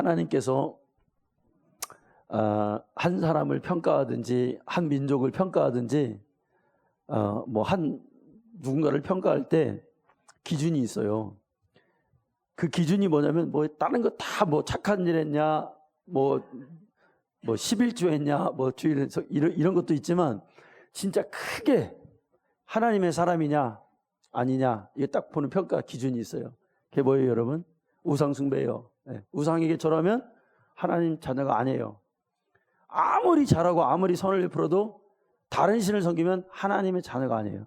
하나님께서 한 사람을 평가하든지 한 민족을 평가하든지 한 누군가를 평가할 때 기준이 있어요. 그 기준이 뭐냐면 다른 거 다 착한 일 했냐, 11조 했냐, 주일에서 이런 것도 있지만 진짜 크게 하나님의 사람이냐 아니냐 이게 딱 보는 평가 기준이 있어요. 그게 뭐예요, 여러분? 우상 숭배예요. 네. 우상에게 절하면 하나님 자녀가 아니에요. 아무리 잘하고 아무리 선을 베풀어도 다른 신을 섬기면 하나님의 자녀가 아니에요.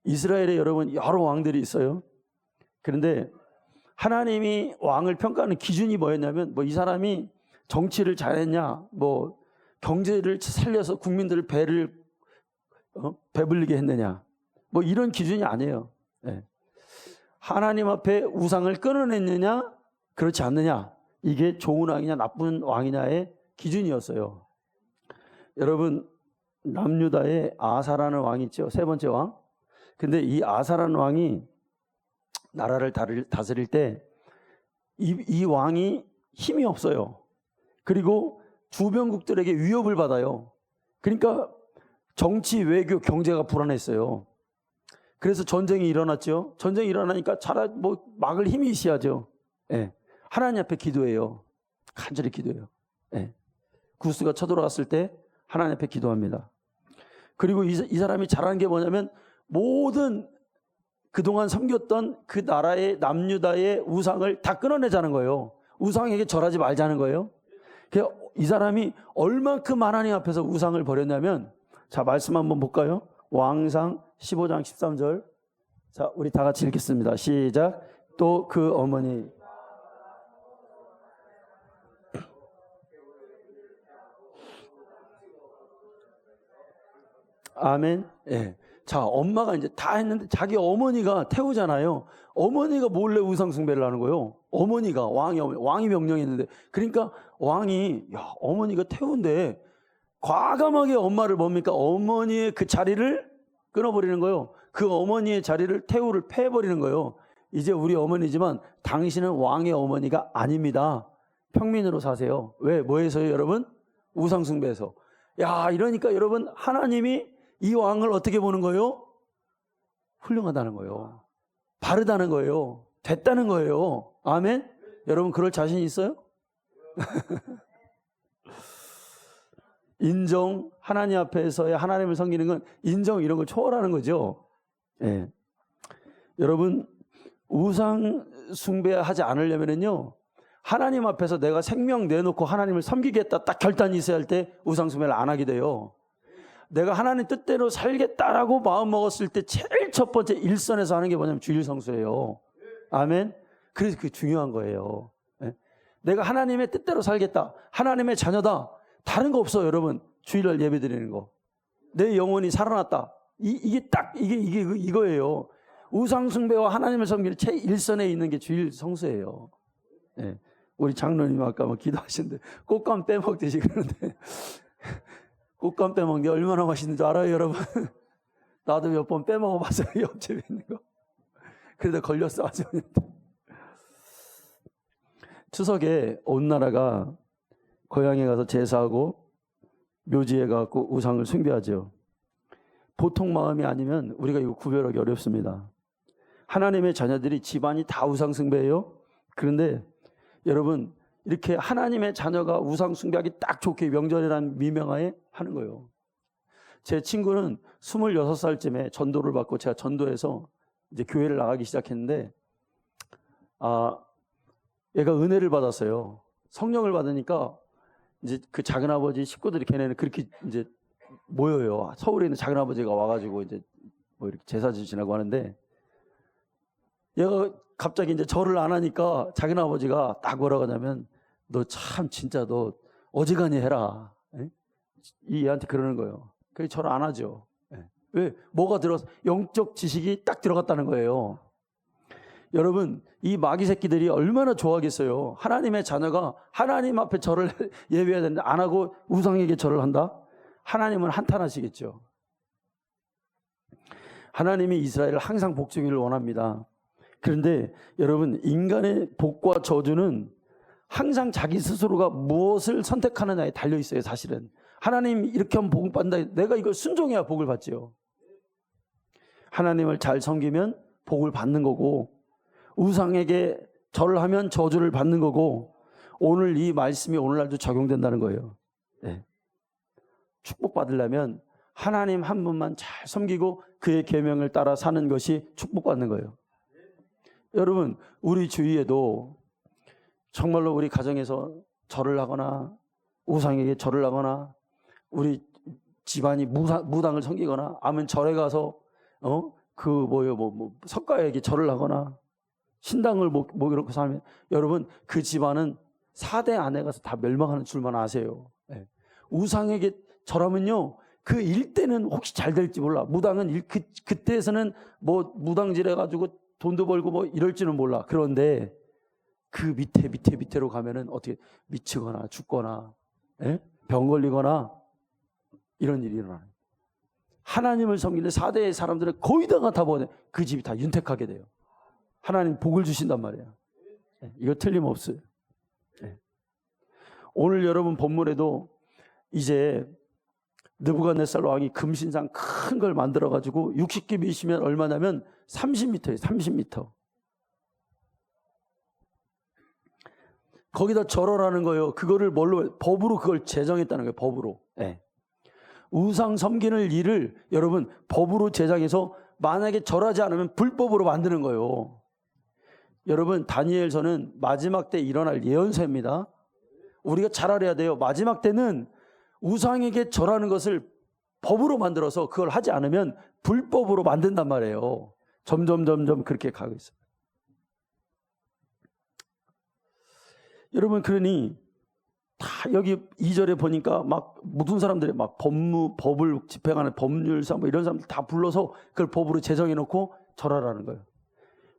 이스라엘에 여러분 여러 왕들이 있어요. 그런데 하나님이 왕을 평가하는 기준이 뭐였냐면 이 사람이 정치를 잘했냐, 경제를 살려서 국민들을 배불리게 했느냐, 이런 기준이 아니에요. 네. 하나님 앞에 우상을 끊어냈느냐 그렇지 않느냐, 이게 좋은 왕이냐 나쁜 왕이냐의 기준이었어요. 여러분, 남유다에 아사라는 왕이 있죠. 세 번째 왕. 근데 이 아사라는 왕이 나라를 다스릴 때 이 왕이 힘이 없어요. 그리고 주변국들에게 위협을 받아요. 그러니까 정치, 외교, 경제가 불안했어요. 그래서 전쟁이 일어났죠. 전쟁이 일어나니까 막을 힘이 있어야죠. 예. 하나님 앞에 기도해요. 간절히 기도해요. 예. 구스가 쳐들어갔을 때 하나님 앞에 기도합니다. 그리고 이 사람이 잘하는 게 뭐냐면 모든 그동안 섬겼던 그 나라의 남유다의 우상을 다 끊어내자는 거예요. 우상에게 절하지 말자는 거예요. 이 사람이 얼만큼 하나님 앞에서 우상을 버렸냐면, 자, 말씀 한번 볼까요? 왕상 15장 13절. 자, 우리 다 같이 읽겠습니다. 시작. 또 그 어머니. 아멘. 예. 자, 엄마가 이제 다 했는데 자기 어머니가 태우잖아요. 어머니가 몰래 우상 숭배를 하는 거예요. 어머니가 왕이 명령했는데, 그러니까 왕이 어머니가 태운데 과감하게 엄마를 어머니의 그 자리를 끊어버리는 거예요. 그 어머니의 자리를 태우를 패버리는 거예요. 이제 우리 어머니지만 당신은 왕의 어머니가 아닙니다. 평민으로 사세요. 왜? 뭐해서요, 여러분? 우상 숭배해서. 이러니까 여러분, 하나님이 이 왕을 어떻게 보는 거예요? 훌륭하다는 거예요. 바르다는 거예요. 됐다는 거예요. 아멘? 여러분, 그럴 자신 있어요? 인정, 하나님 앞에서의 하나님을 섬기는 건 인정, 이런 걸 초월하는 거죠. 예. 여러분, 우상 숭배하지 않으려면요, 하나님 앞에서 내가 생명 내놓고 하나님을 섬기겠다 딱 결단이 있어야 할 때 우상 숭배를 안 하게 돼요. 내가 하나님 뜻대로 살겠다라고 마음 먹었을 때 제일 첫 번째 일선에서 하는 게 뭐냐면 주일 성수예요. 아멘. 그래서 그게 중요한 거예요. 네? 내가 하나님의 뜻대로 살겠다, 하나님의 자녀다, 다른 거 없어요, 여러분. 주일날 예배 드리는 거, 내 영혼이 살아났다, 이거예요. 우상 숭배와 하나님을 섬기는 최일선에 있는 게 주일 성수예요. 네. 우리 장로님 아까 기도하시는데 꽃감 빼먹듯이 그러는데 꽃감 빼먹는 게 얼마나 맛있는 줄 알아요, 여러분? 나도 몇 번 빼먹어봤어요, 옆집에 있는 거. 그러다 걸렸어, 아주. 추석에 온 나라가 고향에 가서 제사하고 묘지에 가서 우상을 숭배하죠. 보통 마음이 아니면 우리가 이거 구별하기 어렵습니다. 하나님의 자녀들이 집안이 다 우상 숭배예요. 그런데 여러분, 이렇게 하나님의 자녀가 우상 숭배하기 딱 좋게 명절이라는 미명하에 하는 거예요. 제 친구는 26살쯤에 전도를 받고, 제가 전도해서 이제 교회를 나가기 시작했는데, 얘가 은혜를 받았어요. 성령을 받으니까 이제 그 작은아버지 식구들이, 걔네는 그렇게 이제 모여요. 서울에 있는 작은아버지가 와가지고 이제 이렇게 제사 지내고 하는데, 얘가 갑자기 이제 절을 안 하니까 작은아버지가 딱 뭐라고 하냐면, 너 참 진짜 너 어지간히 해라. 이 얘한테 그러는 거예요. 그래서 절을 안 하죠. 왜? 뭐가 들어서 영적 지식이 딱 들어갔다는 거예요. 여러분, 이 마귀 새끼들이 얼마나 좋아하겠어요. 하나님의 자녀가 하나님 앞에 절을 예배해야 되는데 안 하고 우상에게 절을 한다? 하나님은 한탄하시겠죠. 하나님이 이스라엘을 항상 복종기를 원합니다. 그런데 여러분, 인간의 복과 저주는 항상 자기 스스로가 무엇을 선택하느냐에 달려 있어요. 사실은 하나님 이렇게 하면 복을 받는다. 내가 이걸 순종해야 복을 받지요. 하나님을 잘 섬기면 복을 받는 거고, 우상에게 절을 하면 저주를 받는 거고, 오늘 이 말씀이 오늘날도 적용된다는 거예요. 네. 축복받으려면 하나님 한 분만 잘 섬기고 그의 계명을 따라 사는 것이 축복받는 거예요. 여러분, 우리 주위에도 정말로 우리 가정에서 절을 하거나 우상에게 절을 하거나 우리 집안이 무당을 섬기거나 아니면 절에 가서 석가에게 절을 하거나 신당을 이렇게 살면 여러분 그 집안은 4대 안에 가서 다 멸망하는 줄만 아세요. 네. 우상에게 절하면요 그 일대는 혹시 잘 될지 몰라. 무당은 그때에서는 무당질 해가지고 돈도 벌고 이럴지는 몰라. 그런데 그 밑으로 가면은 어떻게 미치거나 죽거나 병 걸리거나 이런 일이 일어나요. 하나님을 섬기는 4대의 사람들은 거의 다 보내 그 집이 다 윤택하게 돼요. 하나님 복을 주신단 말이에요. 이거 틀림없어요. 오늘 여러분 본문에도 이제 느부갓네살 왕이 금신상 큰 걸 만들어 가지고 60규빗이면 얼마냐면 30m예요. 30m. 거기다 절하라는 거예요. 그거를 법으로 그걸 제정했다는 거예요. 법으로. 우상 섬기는 일을 여러분 법으로 제정해서 만약에 절하지 않으면 불법으로 만드는 거예요. 여러분 다니엘서는 마지막 때 일어날 예언서입니다. 우리가 잘 알아야 돼요. 마지막 때는 우상에게 절하는 것을 법으로 만들어서 그걸 하지 않으면 불법으로 만든단 말이에요. 점점 그렇게 가고 있어요. 여러분 그러니 다 여기 2절에 보니까 막 모든 사람들이 막 법을 집행하는 법률사 이런 사람들 다 불러서 그걸 법으로 제정해 놓고 절하라는 거예요.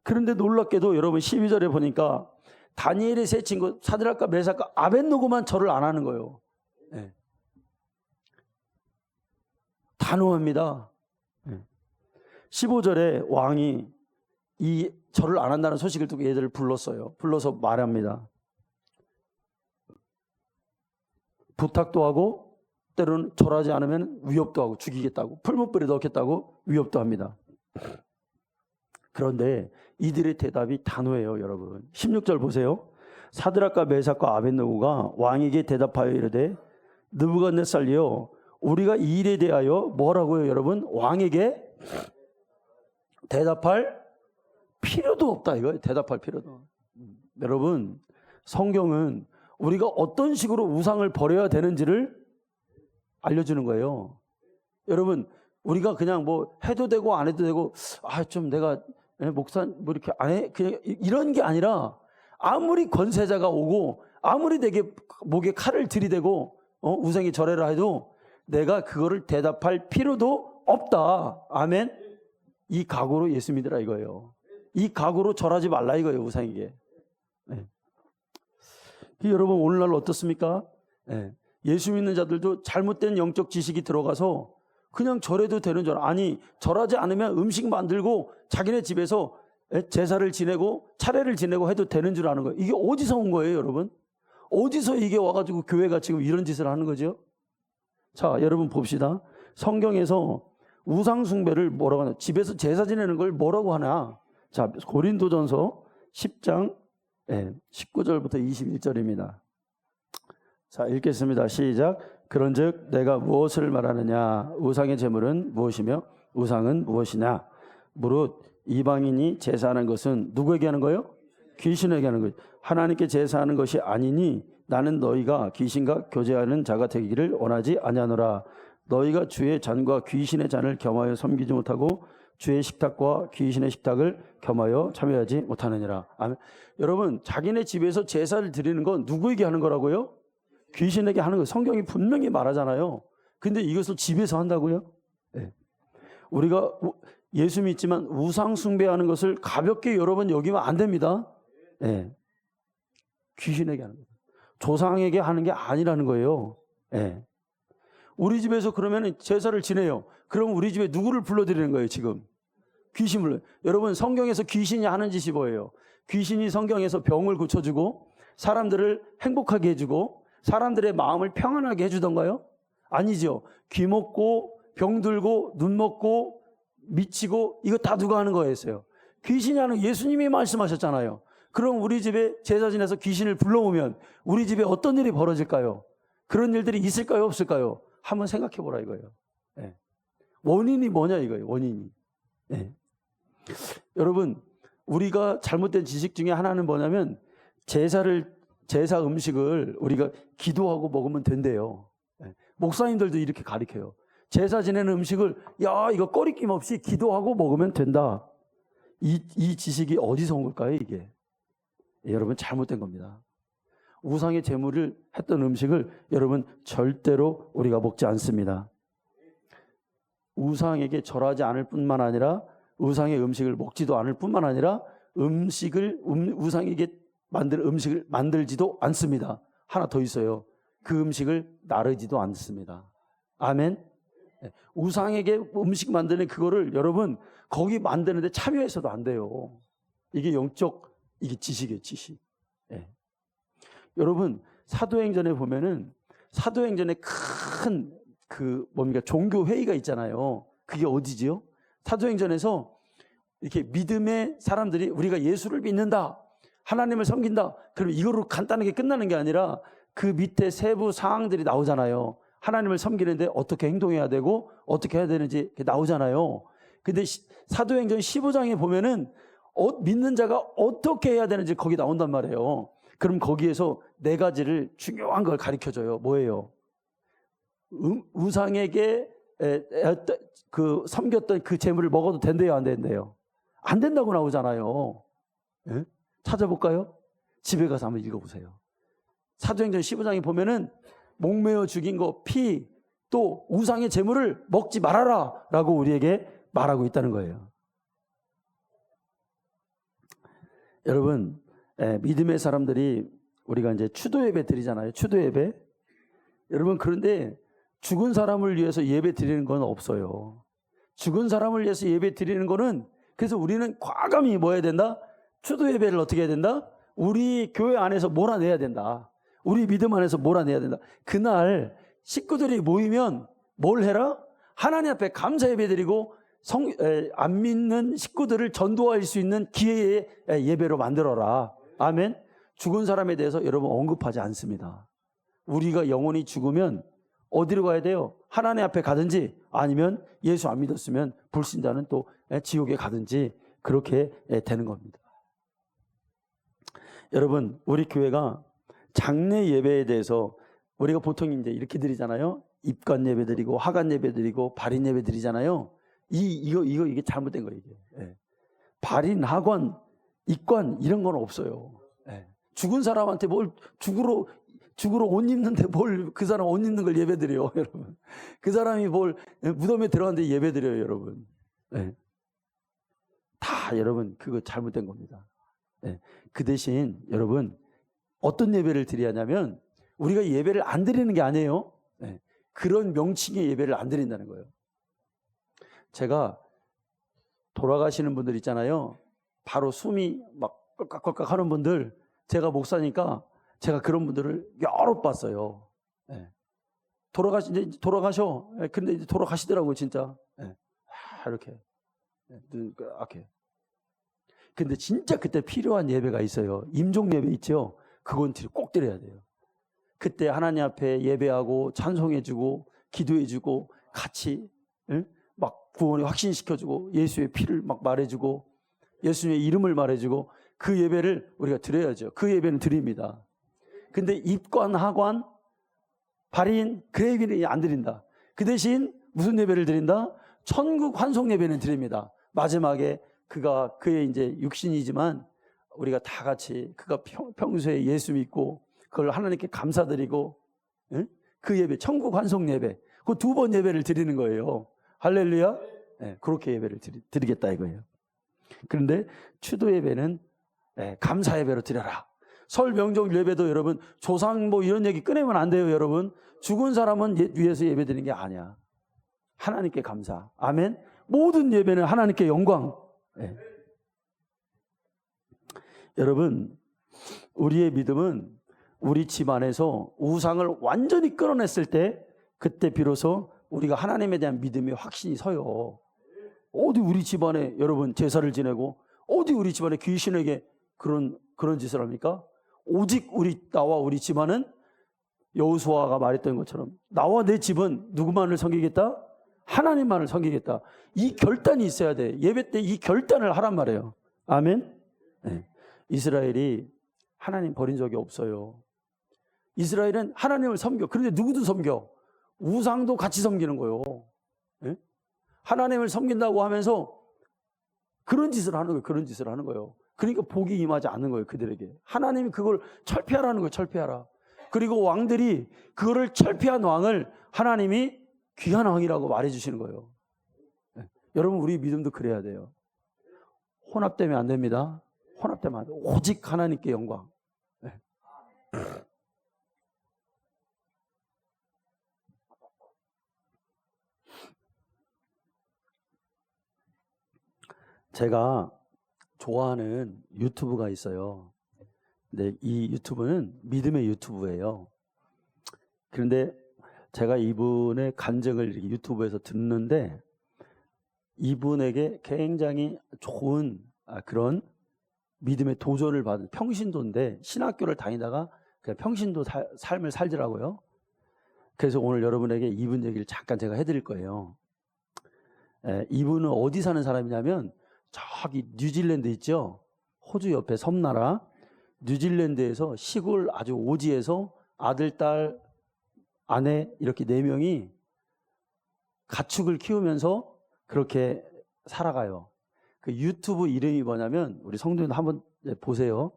그런데 놀랍게도 여러분 12절에 보니까 다니엘의 세 친구 사드락과 메삭과 아벳느고만 절을 안 하는 거예요. 단호합니다. 15절에 왕이 이 절을 안 한다는 소식을 듣고 얘들을 불렀어요. 불러서 말합니다. 부탁도 하고 때로는 절하지 않으면 위협도 하고 죽이겠다고 풀무불에 넣겠다고 위협도 합니다. 그런데 이들의 대답이 단호해요. 여러분 16절 보세요. 사드락과 메삭과 아벳느고가 왕에게 대답하여 이르되 느부갓네살이여 우리가 이 일에 대하여 뭐라고요 여러분? 왕에게 대답할 필요도 없다 이거예요. 대답할 필요도. 여러분 성경은 우리가 어떤 식으로 우상을 버려야 되는지를 알려주는 거예요. 여러분 우리가 그냥 해도 되고 안 해도 되고 좀 내가 목사 이렇게 안 해 그냥 이런 게 아니라 아무리 권세자가 오고 아무리 내게 목에 칼을 들이대고 우상이 절해라 해도 내가 그거를 대답할 필요도 없다. 아멘. 이 각오로 예수 믿으라 이거예요. 이 각오로 절하지 말라 이거예요. 우상에게. 여러분 오늘날 어떻습니까? 예수 믿는 자들도 잘못된 영적 지식이 들어가서 그냥 절해도 되는 줄 아니 절하지 않으면 음식 만들고 자기네 집에서 제사를 지내고 차례를 지내고 해도 되는 줄 아는 거예요. 이게 어디서 온 거예요 여러분? 어디서 이게 와가지고 교회가 지금 이런 짓을 하는 거죠? 자 여러분 봅시다. 성경에서 우상 숭배를 뭐라고 하나 집에서 제사 지내는 걸 뭐라고 하나. 자 고린도전서 10장 19절부터 21절입니다. 자 읽겠습니다. 시작. 그런즉 내가 무엇을 말하느냐 우상의 제물은 무엇이며 우상은 무엇이냐 무릇 이방인이 제사하는 것은 누구에게 하는 거예요? 귀신에게 하는 거예요. 하나님께 제사하는 것이 아니니 나는 너희가 귀신과 교제하는 자가 되기를 원하지 아니하노라. 너희가 주의 잔과 귀신의 잔을 겸하여 섬기지 못하고 주의 식탁과 귀신의 식탁을 겸하여 참여하지 못하느니라. 아멘. 여러분 자기네 집에서 제사를 드리는 건 누구에게 하는 거라고요? 귀신에게 하는 거. 성경이 분명히 말하잖아요. 근데 이것을 집에서 한다고요? 우리가 예수 믿지만 우상 숭배하는 것을 가볍게 여러분 여기면 안 됩니다. 귀신에게 하는 거예요. 조상에게 하는 게 아니라는 거예요. 우리 집에서 그러면 제사를 지내요. 그럼 우리 집에 누구를 불러드리는 거예요 지금? 귀신 불러요. 여러분 성경에서 귀신이 하는 짓이 뭐예요? 귀신이 성경에서 병을 고쳐주고 사람들을 행복하게 해주고 사람들의 마음을 평안하게 해주던가요? 아니죠. 귀 먹고 병 들고 눈 먹고 미치고 이거 다 누가 하는 거였어요? 귀신이 하는, 예수님이 말씀하셨잖아요. 그럼 우리 집에 제사 지내서 귀신을 불러오면 우리 집에 어떤 일이 벌어질까요? 그런 일들이 있을까요? 없을까요? 한번 생각해 보라 이거예요. 네. 원인이 뭐냐 이거예요. 원인이. 네. 여러분, 우리가 잘못된 지식 중에 하나는 뭐냐면 제사 음식을 우리가 기도하고 먹으면 된대요. 네. 목사님들도 이렇게 가르쳐요. 제사 지내는 음식을 이거 꺼리낌 없이 기도하고 먹으면 된다. 이 지식이 어디서 온 걸까요 이게? 여러분, 잘못된 겁니다. 우상의 제물을 했던 음식을 여러분 절대로 우리가 먹지 않습니다. 우상에게 절하지 않을 뿐만 아니라 우상의 음식을 먹지도 않을 뿐만 아니라 우상에게 만든 음식을 만들지도 않습니다. 하나 더 있어요. 그 음식을 나르지도 않습니다. 아멘. 우상에게 음식 만드는 그거를 여러분 거기 만드는데 참여해서도 안 돼요. 이게 영적 이게 지식이에요, 지식. 네. 여러분, 사도행전에 보면은 사도행전에 큰 종교 회의가 있잖아요. 그게 어디지요? 사도행전에서 이렇게 믿음의 사람들이 우리가 예수를 믿는다, 하나님을 섬긴다. 그럼 이거로 간단하게 끝나는 게 아니라 그 밑에 세부 사항들이 나오잖아요. 하나님을 섬기는데 어떻게 행동해야 되고 어떻게 해야 되는지 나오잖아요. 근데 사도행전 15장에 보면은 믿는 자가 어떻게 해야 되는지 거기 나온단 말이에요. 그럼 거기에서 4가지를 중요한 걸 가르쳐줘요. 뭐예요? 우상에게 섬겼던 그 재물을 먹어도 된대요, 안 된대요? 안 된다고 나오잖아요. 예? 찾아볼까요? 집에 가서 한번 읽어보세요. 사도행전 15장에 보면은 목매어 죽인 거, 피, 또 우상의 재물을 먹지 말아라 라고 우리에게 말하고 있다는 거예요. 여러분, 믿음의 사람들이 우리가 이제 추도 예배 드리잖아요. 추도 예배. 여러분, 그런데 죽은 사람을 위해서 예배 드리는 건 없어요. 죽은 사람을 위해서 예배 드리는 거는, 그래서 우리는 과감히 뭐 해야 된다? 추도 예배를 어떻게 해야 된다? 우리 교회 안에서 몰아내야 된다. 우리 믿음 안에서 몰아내야 된다. 그날 식구들이 모이면 뭘 해라? 하나님 앞에 감사 예배 드리고 안 믿는 식구들을 전도할 수 있는 기회의 예배로 만들어라. 아멘. 죽은 사람에 대해서 여러분 언급하지 않습니다. 우리가 영원히 죽으면 어디로 가야 돼요? 하나님 앞에 가든지 아니면 예수 안 믿었으면 불신자는 또 지옥에 가든지 그렇게 되는 겁니다. 여러분, 우리 교회가 장례 예배에 대해서 우리가 보통 이제 이렇게 드리잖아요. 입관 예배 드리고 하관 예배 드리고 발인 예배 드리잖아요. 이게 잘못된 거예요. 이게. 예. 발인, 하관, 입관 이런 건 없어요. 예. 죽은 사람한테 뭘 죽으러 옷 입는데 뭘 그 사람 옷 입는 걸 예배 드려요, 여러분. 그 사람이 뭘 무덤에 들어갔는데 예배 드려요, 여러분. 예. 다 여러분 그거 잘못된 겁니다. 예. 그 대신 여러분 어떤 예배를 드려야 하냐면 우리가 예배를 안 드리는 게 아니에요. 네. 그런 명칭의 예배를 안 드린다는 거예요. 제가 돌아가시는 분들 있잖아요. 바로 숨이 막 꼴깍꼴깍 하는 분들, 제가 목사니까 제가 그런 분들을 여러 봤어요. 네. 돌아가셔. 네. 근데 이제 돌아가시더라고요, 진짜. 네. 이렇게. 이렇게. 근데 진짜 그때 필요한 예배가 있어요. 임종 예배 있죠? 그건 꼭 드려야 돼요. 그때 하나님 앞에 예배하고 찬송해주고 기도해주고 같이 막 구원을 확신시켜주고 예수의 피를 막 말해주고 예수님의 이름을 말해주고 그 예배를 우리가 드려야죠. 그 예배는 드립니다. 근데 입관, 하관, 발인, 그 예배는 안 드린다. 그 대신 무슨 예배를 드린다? 천국 환송 예배는 드립니다. 마지막에 그의 이제 육신이지만 우리가 다 같이 그가 평소에 예수 믿고 그걸 하나님께 감사드리고 그 예배, 천국 환송 예배, 그 2번 예배를 드리는 거예요. 할렐루야. 네, 그렇게 예배를 드리겠다 이거예요. 그런데 추도 예배는 감사 예배로 드려라. 설 명절 예배도 여러분 조상 뭐 이런 얘기 꺼내면 안 돼요, 여러분. 죽은 사람은 위해서 예배 드리는 게 아니야. 하나님께 감사. 아멘. 모든 예배는 하나님께 영광. 네. 여러분, 우리의 믿음은 우리 집안에서 우상을 완전히 끊어냈을 때, 그때 비로소 우리가 하나님에 대한 믿음의 확신이 서요. 어디 우리 집안에 여러분 제사를 지내고, 어디 우리 집안에 귀신에게 그런 짓을 합니까? 오직 나와 우리 집안은 여호수아가 말했던 것처럼 나와 내 집은 누구만을 섬기겠다? 하나님만을 섬기겠다. 이 결단이 있어야 돼. 예배 때 이 결단을 하란 말이에요. 아멘. 네. 이스라엘이 하나님 버린 적이 없어요. 이스라엘은 하나님을 섬겨. 그런데 누구도 섬겨. 우상도 같이 섬기는 거예요. 네? 하나님을 섬긴다고 하면서 그런 짓을 하는 거예요. 그런 짓을 하는 거예요. 그러니까 복이 임하지 않는 거예요. 그들에게. 하나님이 그걸 철폐하라는 거예요. 철폐하라. 그리고 왕들이 그거를 철폐한 왕을 하나님이 귀한 왕이라고 말해주시는 거예요. 네. 여러분, 우리 믿음도 그래야 돼요. 혼합되면 안 됩니다. 혼합되면 안 돼요. 오직 하나님께 영광. 네. 제가 좋아하는 유튜브가 있어요. 근데 이 유튜브는 믿음의 유튜브예요. 그런데 제가 이분의 간증을 이렇게 유튜브에서 듣는데, 이분에게 굉장히 좋은 그런 믿음의 도전을 받은 평신도인데, 신학교를 다니다가 그냥 평신도 삶을 살더라고요. 그래서 오늘 여러분에게 이분 얘기를 잠깐 제가 해드릴 거예요. 이분은 어디 사는 사람이냐면 저기 뉴질랜드 있죠? 호주 옆에 섬나라 뉴질랜드에서 시골 아주 오지에서 아들, 딸, 아내 이렇게 4명이 가축을 키우면서 그렇게 살아가요. 그 유튜브 이름이 뭐냐면, 우리 성도님들 한번 보세요.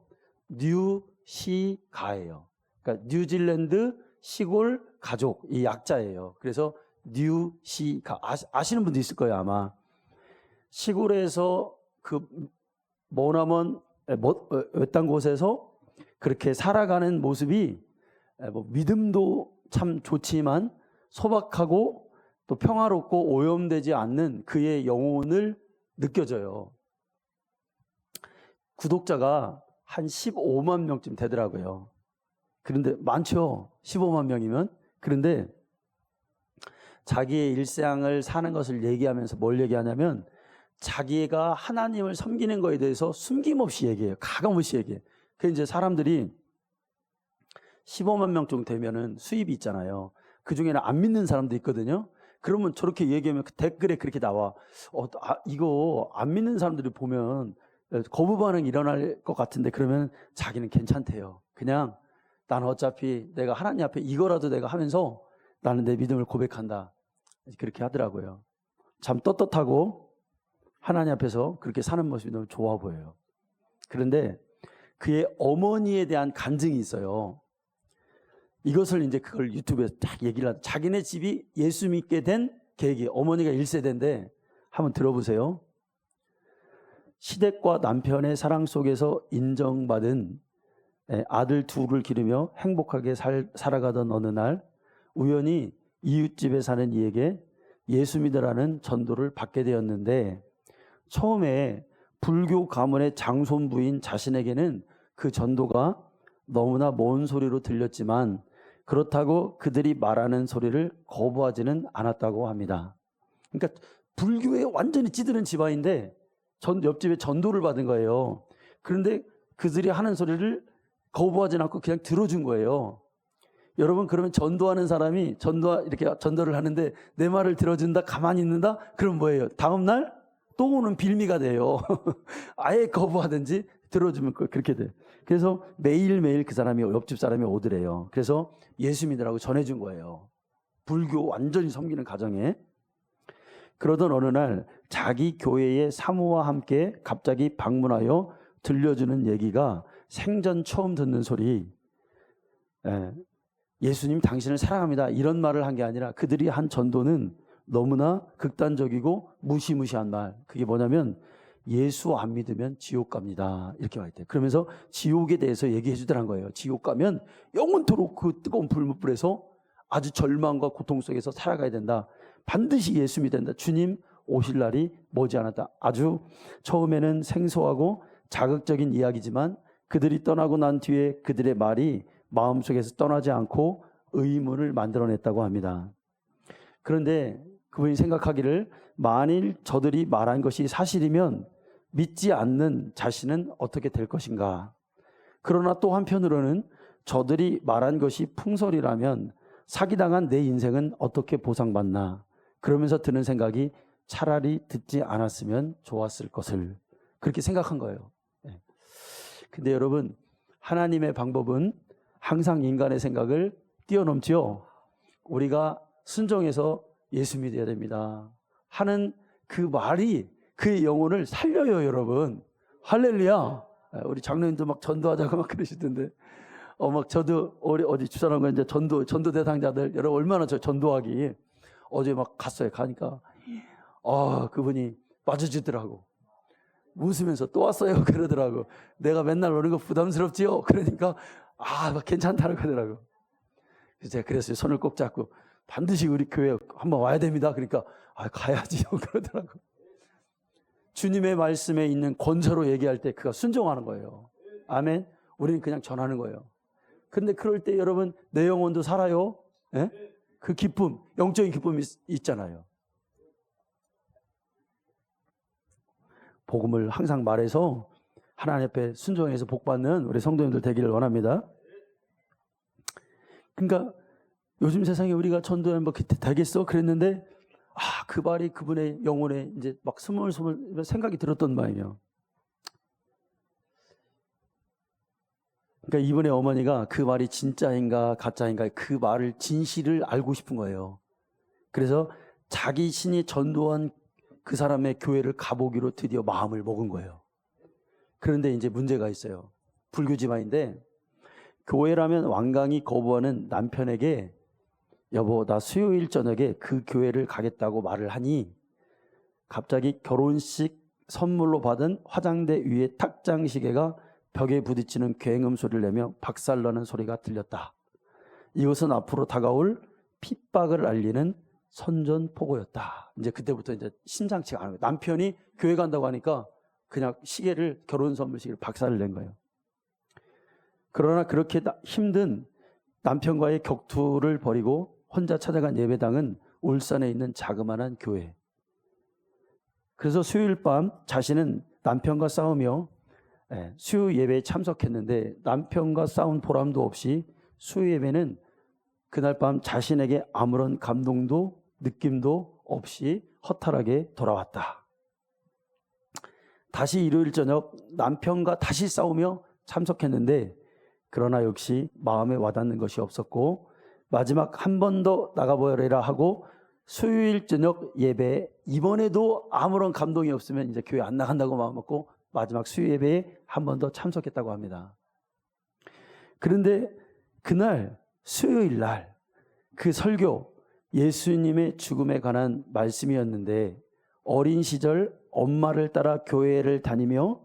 뉴시가예요. 그러니까 뉴질랜드 시골 가족, 이 약자예요. 그래서 뉴시가, 아시는 분도 있을 거예요 아마. 시골에서 그 머나먼 외딴 곳에서 그렇게 살아가는 모습이 믿음도 참 좋지만 소박하고 또 평화롭고 오염되지 않는 그의 영혼을 느껴져요. 구독자가 한 15만 명쯤 되더라고요. 그런데 많죠. 15만 명이면. 그런데 자기의 일상을 사는 것을 얘기하면서 뭘 얘기하냐면, 자기가 하나님을 섬기는 거에 대해서 숨김없이 얘기해요. 가감없이 얘기해요. 그래서 이제 사람들이 15만 명 정도 되면은 수입이 있잖아요. 그 중에는 안 믿는 사람도 있거든요. 그러면 저렇게 얘기하면 그 댓글에 그렇게 나와. 이거 안 믿는 사람들이 보면 거부 반응이 일어날 것 같은데, 그러면 자기는 괜찮대요. 그냥 나는 어차피 내가 하나님 앞에 이거라도 내가 하면서 나는 내 믿음을 고백한다. 그렇게 하더라고요. 참 떳떳하고 하나님 앞에서 그렇게 사는 모습이 너무 좋아 보여요. 그런데 그의 어머니에 대한 간증이 있어요. 이것을 이제 그걸 유튜브에서 딱 얘기를 하죠. 자기네 집이 예수 믿게 된 계기, 어머니가 1세대인데 한번 들어보세요. 시댁과 남편의 사랑 속에서 인정받은 아들 둘을 기르며 행복하게 살아가던 어느 날, 우연히 이웃집에 사는 이에게 예수 믿으라는 전도를 받게 되었는데, 처음에 불교 가문의 장손부인 자신에게는 그 전도가 너무나 먼 소리로 들렸지만, 그렇다고 그들이 말하는 소리를 거부하지는 않았다고 합니다. 그러니까 불교에 완전히 찌드는 집안인데 옆집에 전도를 받은 거예요. 그런데 그들이 하는 소리를 거부하지 않고 그냥 들어준 거예요. 여러분, 그러면 전도하는 사람이 이렇게 전도를 하는데 내 말을 들어준다, 가만히 있는다? 그럼 뭐예요? 다음날 또 오는 빌미가 돼요. 아예 거부하든지 들어주면 그렇게 돼요. 그래서 매일매일 그 사람이, 옆집 사람이 오더래요. 그래서 예수 믿으라고 전해준 거예요. 불교 완전히 섬기는 가정에. 그러던 어느 날 자기 교회의 사모와 함께 갑자기 방문하여 들려주는 얘기가 생전 처음 듣는 소리. 예수님 당신을 사랑합니다, 이런 말을 한 게 아니라 그들이 한 전도는 너무나 극단적이고 무시무시한 말. 그게 뭐냐면, 예수 안 믿으면 지옥 갑니다, 이렇게 말했대요. 그러면서 지옥에 대해서 얘기해 주더란 거예요. 지옥 가면 영원토록 그 뜨거운 불못불에서 아주 절망과 고통 속에서 살아가야 된다. 반드시 예수 믿어야 된다. 주님 오실 날이 머지않았다. 아주 처음에는 생소하고 자극적인 이야기지만 그들이 떠나고 난 뒤에 그들의 말이 마음속에서 떠나지 않고 의문을 만들어냈다고 합니다. 그런데 그분이 생각하기를 만일 저들이 말한 것이 사실이면 믿지 않는 자신은 어떻게 될 것인가. 그러나 또 한편으로는 저들이 말한 것이 풍설이라면 사기당한 내 인생은 어떻게 보상받나. 그러면서 드는 생각이 차라리 듣지 않았으면 좋았을 것을 그렇게 생각한 거예요. 근데 여러분, 하나님의 방법은 항상 인간의 생각을 뛰어넘지요. 우리가 순종해서 예수 믿어야 됩니다 하는 그 말이 그의 영혼을 살려요, 여러분. 할렐루야. 우리 장로님도 막 전도하자고 막 그러시던데, 막 저도 어디 주선한 거 이제 전도 대상자들 여러분 얼마나 저 전도하기 어제 막 갔어요. 가니까 그분이 맞아주더라고. 웃으면서 또 왔어요 그러더라고. 내가 맨날 오는 거 부담스럽지요? 그러니까 막 괜찮다고 하더라고. 그래서 제가 그랬어요. 손을 꼭 잡고 반드시 우리 교회 한번 와야 됩니다. 그러니까 가야지요 그러더라고. 주님의 말씀에 있는 권세로 얘기할 때 그가 순종하는 거예요. 아멘. 우리는 그냥 전하는 거예요. 그런데 그럴 때 여러분 내 영혼도 살아요. 예? 그 기쁨, 영적인 기쁨이 있잖아요. 복음을 항상 말해서 하나님 앞에 순종해서 복받는 우리 성도님들 되기를 원합니다. 그러니까 요즘 세상에 우리가 전도에 뭐 되겠어? 그랬는데 그 말이 그분의 영혼에 이제 막 스물스물 생각이 들었던 말이에요. 그러니까 이분의 어머니가 그 말이 진짜인가 가짜인가 그 말을 진실을 알고 싶은 거예요. 그래서 자기 신이 전도한 그 사람의 교회를 가보기로 드디어 마음을 먹은 거예요. 그런데 이제 문제가 있어요. 불교 집안인데 교회라면 완강히 거부하는 남편에게 여보 나 수요일 저녁에 그 교회를 가겠다고 말을 하니 갑자기 결혼식 선물로 받은 화장대 위에 탁장시계가 벽에 부딪히는 굉음 소리를 내며 박살나는 소리가 들렸다. 이것은 앞으로 다가올 핍박을 알리는 선전포고였다. 이제 그때부터 이제 심상치가 않은 거예요. 남편이 교회 간다고 하니까 그냥 시계를 결혼 선물 시계를 박살을 낸 거예요. 그러나 그렇게 힘든 남편과의 격투를 벌이고 혼자 찾아간 예배당은 울산에 있는 자그마한 교회. 그래서 수요일 밤 자신은 남편과 싸우며 수요 예배에 참석했는데 남편과 싸운 보람도 없이 수요 예배는 그날 밤 자신에게 아무런 감동도 느낌도 없이 허탈하게 돌아왔다. 다시 일요일 저녁 남편과 다시 싸우며 참석했는데 그러나 역시 마음에 와닿는 것이 없었고 마지막 한 번 더 나가보려라 하고 수요일 저녁 예배에 이번에도 아무런 감동이 없으면 이제 교회 안 나간다고 마음먹고 마지막 수요 예배에 한 번 더 참석했다고 합니다. 그런데 그날 수요일 날 그 설교 예수님의 죽음에 관한 말씀이었는데 어린 시절 엄마를 따라 교회를 다니며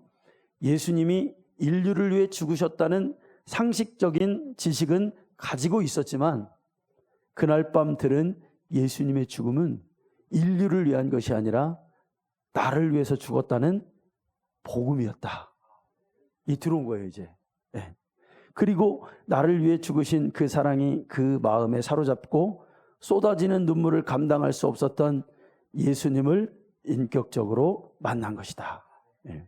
예수님이 인류를 위해 죽으셨다는 상식적인 지식은 가지고 있었지만 그날 밤 들은 예수님의 죽음은 인류를 위한 것이 아니라 나를 위해서 죽었다는 복음이었다. 이 들어온 거예요 이제. 네. 그리고 나를 위해 죽으신 그 사랑이 그 마음에 사로잡고 쏟아지는 눈물을 감당할 수 없었던 예수님을 인격적으로 만난 것이다. 네.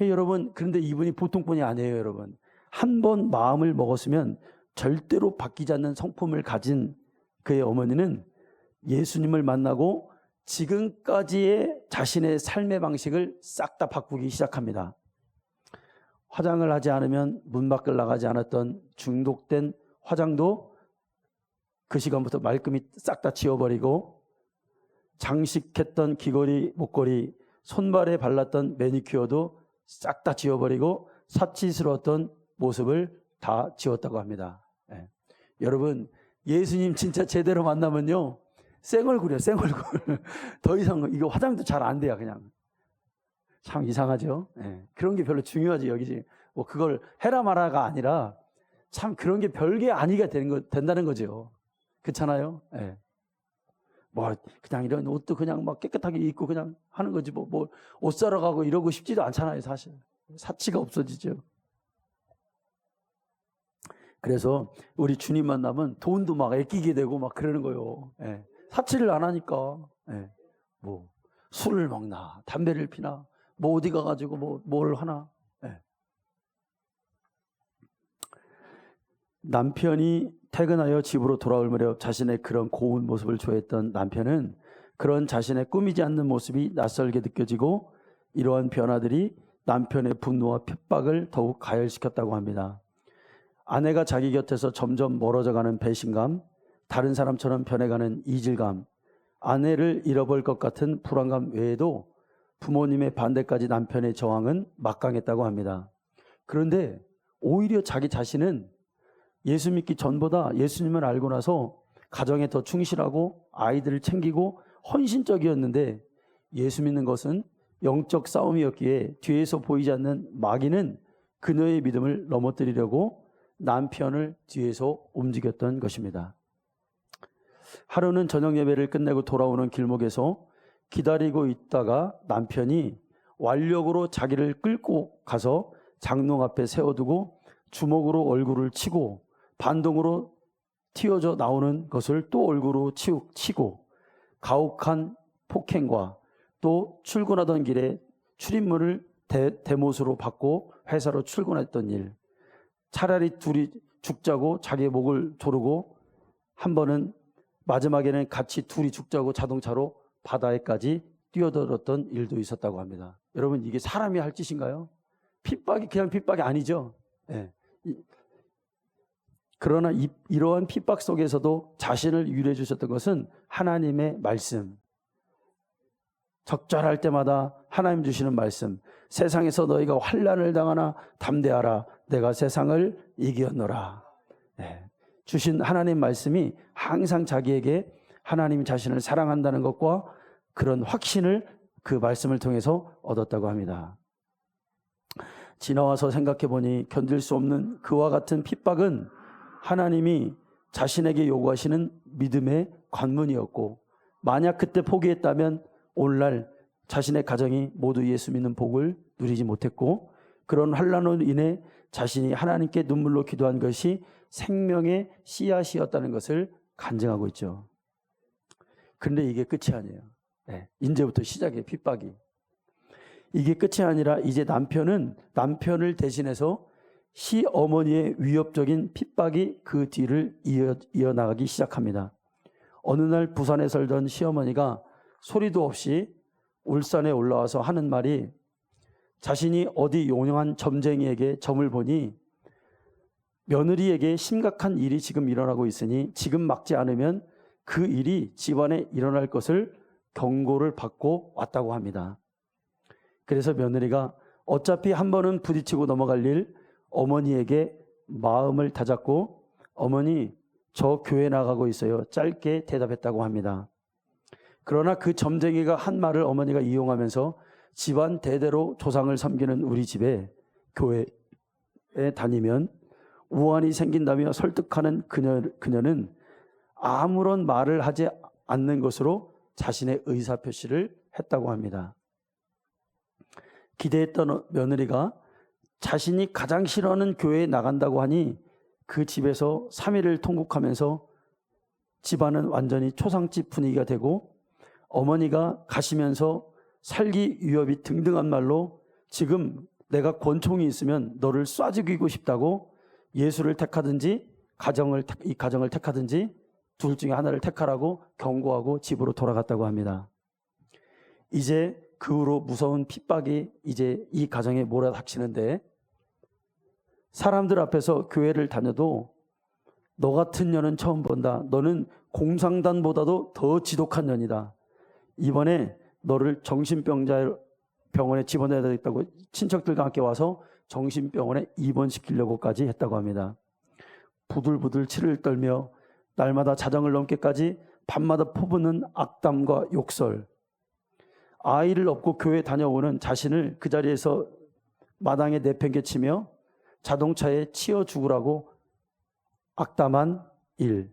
여러분 그런데 이분이 보통 분이 아니에요 여러분. 한 번 마음을 먹었으면 절대로 바뀌지 않는 성품을 가진 그의 어머니는 예수님을 만나고 지금까지의 자신의 삶의 방식을 싹 다 바꾸기 시작합니다. 화장을 하지 않으면 문 밖을 나가지 않았던 중독된 화장도 그 시간부터 말끔히 싹 다 지워버리고 장식했던 귀걸이, 목걸이, 손발에 발랐던 매니큐어도 싹 다 지워버리고 사치스러웠던 모습을 다 지웠다고 합니다. 네. 여러분 예수님 진짜 제대로 만나면요 쌩얼굴이에요 쌩얼굴. 더 이상 이거 화장도 잘 안 돼요 그냥. 참 이상하죠. 네. 그런 게 별로 중요하지 여기지. 뭐 그걸 해라 마라가 아니라 참 그런 게 별게 아니가 된다는 거죠. 그렇잖아요. 네. 뭐 그냥 이런 옷도 그냥 막 깨끗하게 입고 그냥 하는 거지 뭐 옷 사러 가고 이러고 싶지도 않잖아요 사실. 사치가 없어지죠. 그래서 우리 주님 만나면 돈도 막 아끼게 되고 막 그러는 거예요. 예. 사치를 안 하니까. 예. 뭐 술을 먹나 담배를 피나 뭐 어디 가가지고 뭘 하나. 예. 남편이 퇴근하여 집으로 돌아올 무렵 자신의 그런 고운 모습을 좋아했던 남편은 그런 자신의 꾸미지 않는 모습이 낯설게 느껴지고 이러한 변화들이 남편의 분노와 핍박을 더욱 가열시켰다고 합니다. 아내가 자기 곁에서 점점 멀어져가는 배신감, 다른 사람처럼 변해가는 이질감, 아내를 잃어버릴 것 같은 불안감 외에도 부모님의 반대까지 남편의 저항은 막강했다고 합니다. 그런데 오히려 자기 자신은 예수 믿기 전보다 예수님을 알고 나서 가정에 더 충실하고 아이들을 챙기고 헌신적이었는데 예수 믿는 것은 영적 싸움이었기에 뒤에서 보이지 않는 마귀는 그녀의 믿음을 넘어뜨리려고 남편을 뒤에서 움직였던 것입니다. 하루는 저녁 예배를 끝내고 돌아오는 길목에서 기다리고 있다가 남편이 완력으로 자기를 끌고 가서 장롱 앞에 세워두고 주먹으로 얼굴을 치고 반동으로 튀어져 나오는 것을 또 얼굴로 치고 가혹한 폭행과 또 출근하던 길에 출입문을 대못으로 받고 회사로 출근했던 일, 차라리 둘이 죽자고 자기의 목을 조르고 한 번은 마지막에는 같이 둘이 죽자고 자동차로 바다에까지 뛰어들었던 일도 있었다고 합니다. 여러분, 이게 사람이 할 짓인가요? 핍박이 그냥 핍박이 아니죠. 네. 그러나 이러한 핍박 속에서도 자신을 위로해 주셨던 것은 하나님의 말씀, 적절할 때마다 하나님 주시는 말씀, 세상에서 너희가 환난을 당하나 담대하라, 내가 세상을 이겼노라. 네. 주신 하나님 말씀이 항상 자기에게 하나님 자신을 사랑한다는 것과 그런 확신을 그 말씀을 통해서 얻었다고 합니다. 지나와서 생각해 보니 견딜 수 없는 그와 같은 핍박은 하나님이 자신에게 요구하시는 믿음의 관문이었고, 만약 그때 포기했다면 오늘날 자신의 가정이 모두 예수 믿는 복을 누리지 못했고, 그런 환난으로 인해 자신이 하나님께 눈물로 기도한 것이 생명의 씨앗이었다는 것을 간증하고 있죠. 그런데 이게 끝이 아니에요. 네, 이제부터 시작이에요. 핍박이. 이게 끝이 아니라 이제 남편을 대신해서 시어머니의 위협적인 핍박이 그 뒤를 이어나가기 시작합니다. 어느 날 부산에 살던 시어머니가 소리도 없이 울산에 올라와서 하는 말이, 자신이 어디 용용한 점쟁이에게 점을 보니 며느리에게 심각한 일이 지금 일어나고 있으니 지금 막지 않으면 그 일이 집안에 일어날 것을 경고를 받고 왔다고 합니다. 그래서 며느리가 어차피 한 번은 부딪히고 넘어갈 일, 어머니에게 마음을 다잡고 어머니 저 교회 나가고 있어요, 짧게 대답했다고 합니다. 그러나 그 점쟁이가 한 말을 어머니가 이용하면서 집안 대대로 조상을 섬기는 우리 집에 교회에 다니면 우환이 생긴다며 설득하는 그녀는 아무런 말을 하지 않는 것으로 자신의 의사표시를 했다고 합니다. 기대했던 며느리가 자신이 가장 싫어하는 교회에 나간다고 하니 그 집에서 3일을 통곡하면서 집안은 완전히 초상집 분위기가 되고, 어머니가 가시면서 살기 위협이 등등한 말로 지금 내가 권총이 있으면 너를 쏴 죽이고 싶다고 예수를 택하든지 이 가정을 택하든지 둘 중에 하나를 택하라고 경고하고 집으로 돌아갔다고 합니다. 이제 그 후로 무서운 핍박이 이제 이 가정에 몰아닥치는데, 사람들 앞에서 교회를 다녀도 너 같은 년은 처음 본다, 너는 공상단보다도 더 지독한 년이다, 이번에 너를 정신병원에 집어넣어야 되겠다고 친척들과 함께 와서 정신병원에 입원시키려고까지 했다고 합니다. 부들부들 치를 떨며 날마다 자정을 넘게까지 밤마다 퍼붓는 악담과 욕설, 아이를 업고 교회 다녀오는 자신을 그 자리에서 마당에 내팽개치며 자동차에 치여 죽으라고 악담한 일.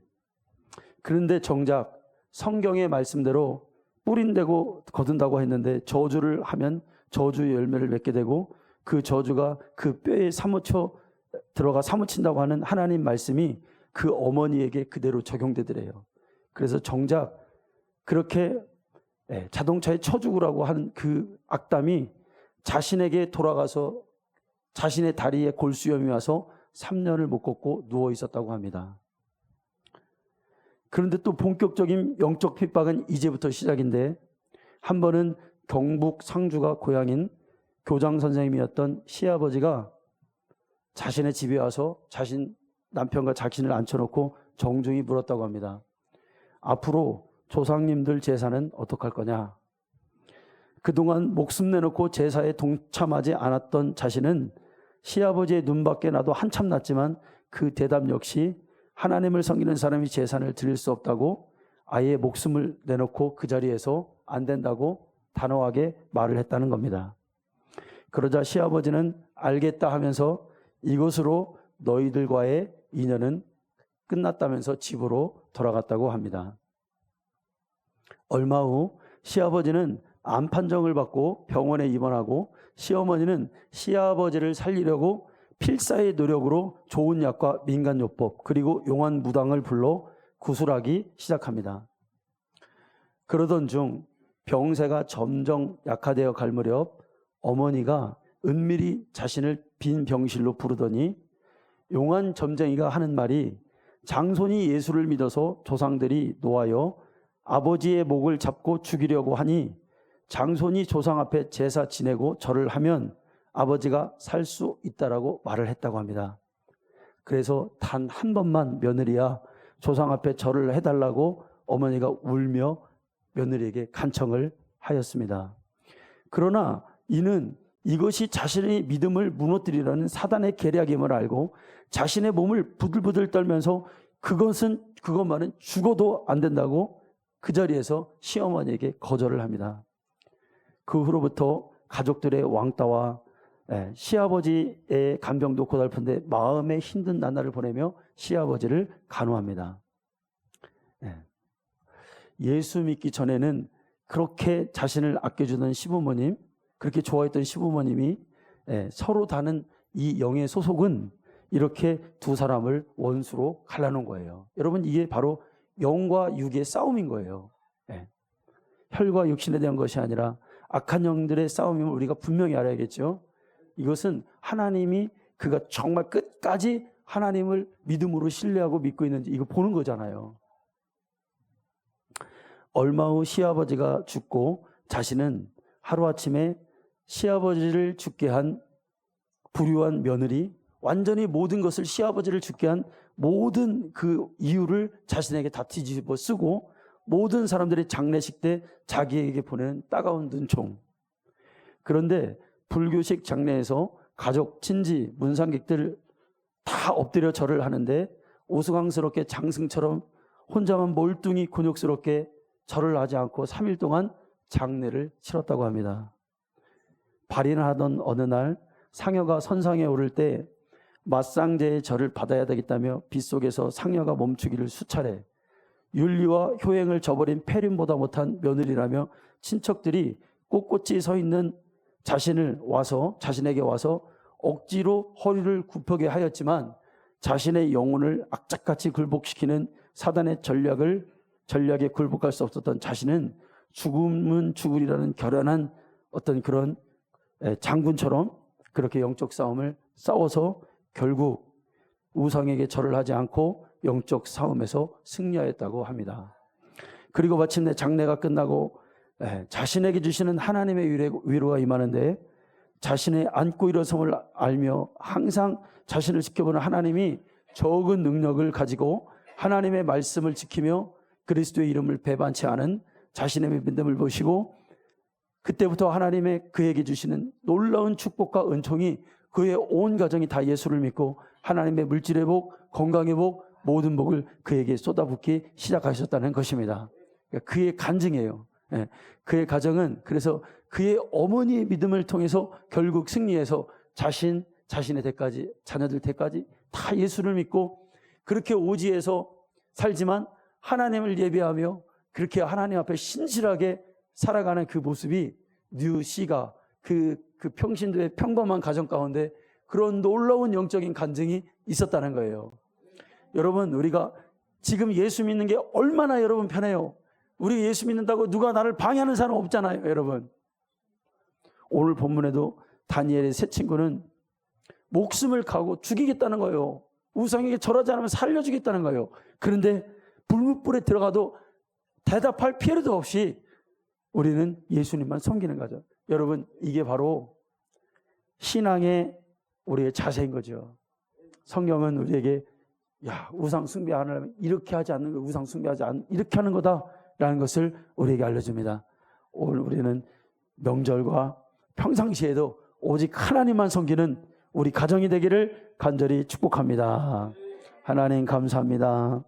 그런데 정작 성경의 말씀대로 뿌린대고 거둔다고 했는데 저주를 하면 저주의 열매를 맺게 되고 그 저주가 그 뼈에 들어가 사무친다고 하는 하나님 말씀이 그 어머니에게 그대로 적용되더래요. 그래서 정작 그렇게 자동차에 쳐 죽으라고 한 그 악담이 자신에게 돌아가서 자신의 다리에 골수염이 와서 3년을 못 걷고 누워 있었다고 합니다. 그런데 또 본격적인 영적 핍박은 이제부터 시작인데, 한 번은 경북 상주가 고향인 교장 선생님이었던 시아버지가 자신의 집에 와서 자신 남편과 자신을 앉혀놓고 정중히 물었다고 합니다. 앞으로 조상님들 제사는 어떡할 거냐? 그동안 목숨 내놓고 제사에 동참하지 않았던 자신은 시아버지의 눈밖에 나도 한참 났지만 그 대답 역시 하나님을 섬기는 사람이 제사를 드릴 수 없다고, 아예 목숨을 내놓고 그 자리에서 안 된다고 단호하게 말을 했다는 겁니다. 그러자 시아버지는 알겠다 하면서 이것으로 너희들과의 인연은 끝났다면서 집으로 돌아갔다고 합니다. 얼마 후 시아버지는 암 판정을 받고 병원에 입원하고, 시어머니는 시아버지를 살리려고 필사의 노력으로 좋은 약과 민간요법 그리고 용한 무당을 불러 구술하기 시작합니다. 그러던 중 병세가 점점 약화되어 갈 무렵 어머니가 은밀히 자신을 빈 병실로 부르더니 용한 점쟁이가 하는 말이, 장손이 예수를 믿어서 조상들이 노하여 아버지의 목을 잡고 죽이려고 하니 장손이 조상 앞에 제사 지내고 절을 하면 아버지가 살 수 있다라고 말을 했다고 합니다. 그래서 단 한 번만 며느리야 조상 앞에 절을 해달라고 어머니가 울며 며느리에게 간청을 하였습니다. 그러나 이는 이것이 자신의 믿음을 무너뜨리려는 사단의 계략임을 알고 자신의 몸을 부들부들 떨면서 그것만은 죽어도 안 된다고 그 자리에서 시어머니에게 거절을 합니다. 그 후로부터 가족들의 왕따와 시아버지의 간병도 고달픈데 마음에 힘든 나날을 보내며 시아버지를 간호합니다. 예수 믿기 전에는 그렇게 자신을 아껴주던 시부모님, 그렇게 좋아했던 시부모님이 서로 다른 이 영의 소속은 이렇게 두 사람을 원수로 갈라놓은 거예요. 여러분, 이게 바로 영과 육의 싸움인 거예요. 혈과 육신에 대한 것이 아니라 악한 영들의 싸움임을 우리가 분명히 알아야겠죠. 이것은 하나님이 그가 정말 끝까지 하나님을 믿음으로 신뢰하고 믿고 있는지 이거 보는 거잖아요. 얼마 후 시아버지가 죽고 자신은 하루아침에 시아버지를 죽게 한 불효한 며느리, 완전히 모든 것을 시아버지를 죽게 한 모든 그 이유를 자신에게 다 뒤집어 쓰고 모든 사람들의 장례식 때 자기에게 보내는 따가운 눈총. 그런데 불교식 장례에서 가족, 친지, 문상객들 다 엎드려 절을 하는데 오수광스럽게 장승처럼 혼자만 몰뚱히 곤욕스럽게 절을 하지 않고 3일 동안 장례를 치렀다고 합니다. 발인을 하던 어느 날 상여가 선상에 오를 때 맞상제의 절을 받아야 되겠다며 빗속에서 상여가 멈추기를 수차례, 윤리와 효행을 저버린 폐륜보다 못한 며느리라며 친척들이 꼿꼿이 서 있는 자신에게 와서 억지로 허리를 굽히게 하였지만 자신의 영혼을 악착같이 굴복시키는 사단의 전략에 굴복할 수 없었던 자신은 죽음은 죽으리라는 결연한 어떤 그런 장군처럼 그렇게 영적 싸움을 싸워서 결국 우상에게 절을 하지 않고 영적 싸움에서 승리하였다고 합니다. 그리고 마침내 장례가 끝나고 자신에게 주시는 하나님의 위로가 임하는데 자신의 안고 일어섬을 알며 항상 자신을 지켜보는 하나님이 적은 능력을 가지고 하나님의 말씀을 지키며 그리스도의 이름을 배반치 않은 자신의 믿음을 보시고 그때부터 하나님의 그에게 주시는 놀라운 축복과 은총이 그의 온 가정이 다 예수를 믿고 하나님의 물질의 복, 건강의 복, 모든 복을 그에게 쏟아붓기 시작하셨다는 것입니다. 그러니까 그의 간증이에요. 그의 가정은 그래서 그의 어머니의 믿음을 통해서 결국 승리해서 자신의 대까지, 자녀들 대까지 다 예수를 믿고 그렇게 오지에서 살지만 하나님을 예배하며 그렇게 하나님 앞에 신실하게 살아가는 그 모습이 뉴 씨가 그 평신도의 평범한 가정 가운데 그런 놀라운 영적인 간증이 있었다는 거예요. 여러분, 우리가 지금 예수 믿는 게 얼마나 여러분 편해요. 우리 예수 믿는다고 누가 나를 방해하는 사람 없잖아요, 여러분. 오늘 본문에도 다니엘의 세 친구는 목숨을 가고 죽이겠다는 거예요. 우상에게 절하지 않으면 살려주겠다는 거예요. 그런데 불못불에 들어가도 대답할 필요도 없이 우리는 예수님만 섬기는 거죠. 여러분, 이게 바로 신앙의 우리의 자세인 거죠. 성경은 우리에게 우상 숭배 안 하려면 이렇게 하지 않는 거, 우상 숭배하지 않는 이렇게 하는 거다라는 것을 우리에게 알려줍니다. 오늘 우리는 명절과 평상시에도 오직 하나님만 섬기는 우리 가정이 되기를 간절히 축복합니다. 하나님 감사합니다.